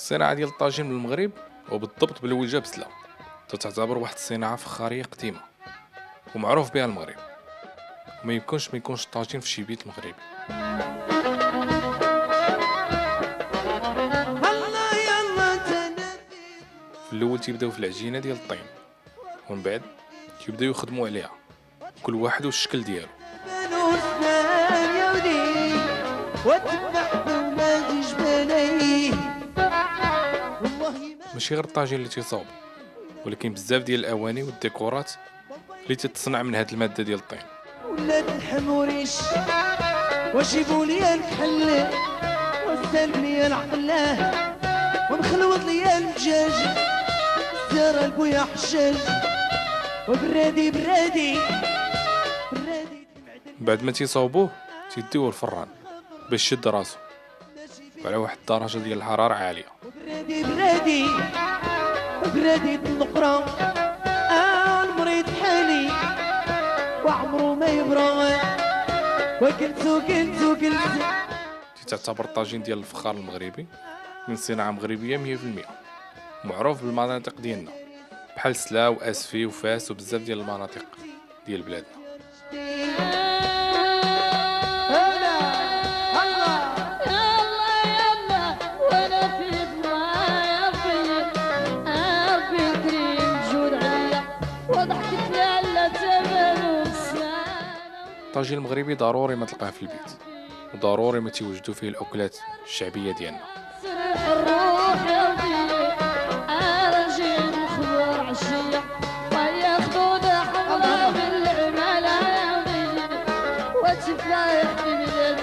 الصناعة ديال الطاجين بالمغرب وبالضبط بالوجه بسلة تعتبر واحد الصناعة فخارية قديمة ومعروف بها المغرب، وما يكونش الطاجين في شي بيت مغربي. في الاول تيبداو في العجينة ديال الطين، ومن بعد تيبداو يخدموا عليها كل واحد والشكل ديالو. ماشي غير الطاجين اللي تيصاوب، ولكن بزاف ديال الاواني والديكورات اللي تتصنع من هاد الماده ديال الطين. ولاد الحموريش وجيبوا لي الكحل وسال لي العقله ومخلوط لي الدجاج زار البويا حشاج وبرادي بعد ما تيصاوبوه تيديوه الفران باش يشد راسو وعلى واحد الدرجه ديال الحراره عاليه. برادي النقره المريض حالي وعمرو ما يبرى وقلتو تعتبر الطاجين ديال الفخار المغربي من صناعه مغربيه 100%، معروف بالمناطق ديالنا بحال سلا واسفي وفاس وبزاف ديال المناطق ديال بلادنا. الطاجين المغربي ضروري ما تلقاه في البيت، وضروري ما تيوجدوا فيه الاكلات الشعبيه ديالنا. وتفلاح في بلاد